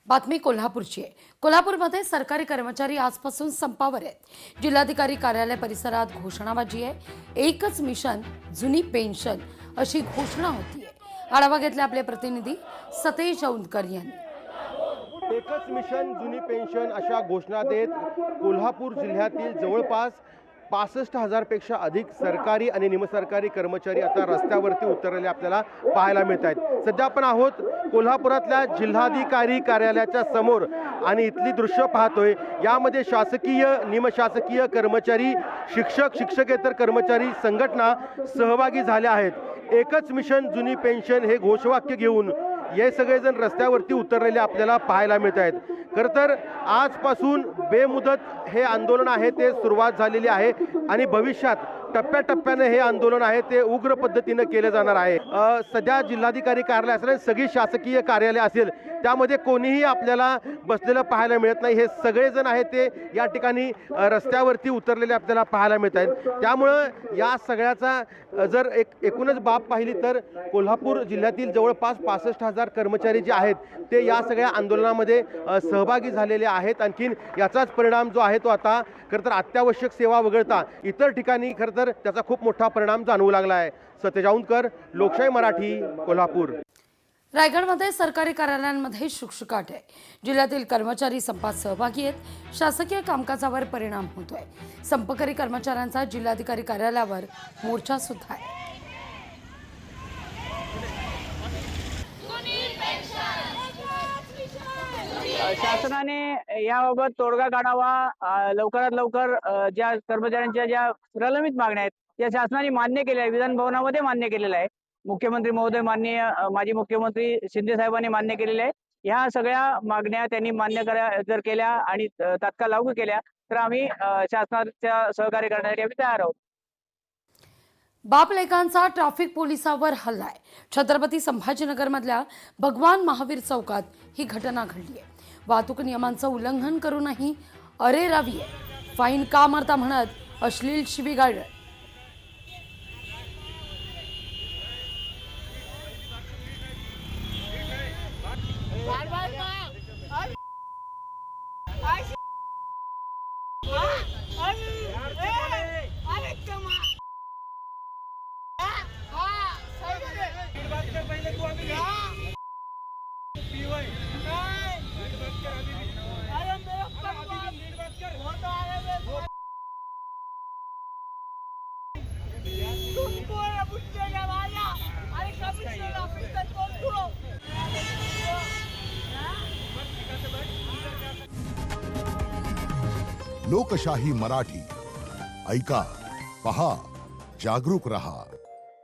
बातमी कोल्हापूरची आहे। कोल्हापूरमध्ये सरकारी कर्मचारी आजपासून संपावर आहेत। जिल्हाधिकारी कार्यालय परिसरात घोषणाबाजी आहे। एकच मिशन जुनी पेन्शन अशी घोषणा होतीये। आढावा घेतला आपले प्रतिनिधी सतेज औंधकर यांनी। एकच मिशन जुनी पेन्शन अशा घोषणा देत कोल्हापूर जिल्ह्यातील जवळपास 65,000 पेक्षा अधिक सरकारी आणि निमसरकारी कर्मचारी आता रस्त्यावरती उतरलेले आपल्याला पाहायला मिळत आहेत। सध्या आपण आहोत कोल्हापुरातल्या जिल्हाधिकारी कार्यालयाच्या समोर आणि इथली दृश्य पाहतोय। यामध्ये शासकीय निमशासकीय कर्मचारी, शिक्षक, शिक्षकेतर कर्मचारी संघटना सहभागी झाल्या आहेत। एकच मिशन जुनी पेन्शन हे घोषवाक्य घेऊन हे सगळेजण रस्त्यावरती उतरलेले आपल्याला पाहायला मिळत आहेत। खरं तर आजपासून बेमुदत हे आंदोलन आहे ते सुरुवात झालेली आहे आणि भविष्यात टप्प्याटप्प्याने हे आंदोलन आहे ते उग्र पद्धतीने केले जाणार आहे। सध्या जिल्हाधिकारी कार्यालय असेल, सगळी शासकीय कार्यालय असेल, त्यामध्ये कोणीही आपल्याला बसलेलं पाहायला मिळत नाही। हे सगळेजण आहेत ते या ठिकाणी रस्त्यावरती उतरलेले आपल्याला पाहायला मिळत आहेत। त्यामुळं या सगळ्याचा जर एकूणच बाब पाहिली तर कोल्हापूर जिल्ह्यातील जवळपास 65,000 कर्मचारी जे आहेत ते या सगळ्या आंदोलनामध्ये सहभागी झालेले आहेत। आणखीन याचाच परिणाम जो आहे तो आता खरं तर अत्यावश्यक सेवा वगळता इतर ठिकाणी खरं तर त्याचा खूप मोठा परिणाम जाणवू लागला आहे। सतेज औंधकर, लोकशाही मराठी, कोल्हापूर। रायगडमध्ये सरकारी कार्यालयांमध्ये शुकशुकाट आहे। जिल्ह्यातील कर्मचारी संपात सहभागी आहेत। शासकीय कामकाजावर परिणाम होतोय। संपकरी कर्मचाऱ्यांचा जिल्हाधिकारी कार्यालयावर मोर्चा सुद्धा आहे। शासनाने याबाबत तोडगा काढावा। लवकरात लवकर ज्या कर्मचाऱ्यांच्या ज्या प्रलंबित मागण्या आहेत त्या शासनाने मान्य केल्या आहे, विधान भवनामध्ये मान्य केलेलं आहे। मुख्यमंत्री महोदय, माननीय माजी मुख्यमंत्री शिंदे साहेबांनी मान्य केलेल्या आहे। ह्या सगळ्या मागण्या त्यांनी मान्य जर केल्या आणि तात्काळ लागू केल्या तर आम्ही शासनाच्या सहकार्य करण्यासाठी आम्ही तयार आहोत। बाप लेकांचा ट्रॅफिक पोलिसावर हल्ला आहे। छत्रपती संभाजीनगरमधल्या भगवान महावीर चौकात ही घटना घडली आहे। वाहतूक नियमांचं उल्लंघन करूनही अरे रावी आहे। फाईन का मारता म्हणत अश्लील शिवीगाळ। लोकशाही मराठी ऐका, पहा, जागरूक रहा।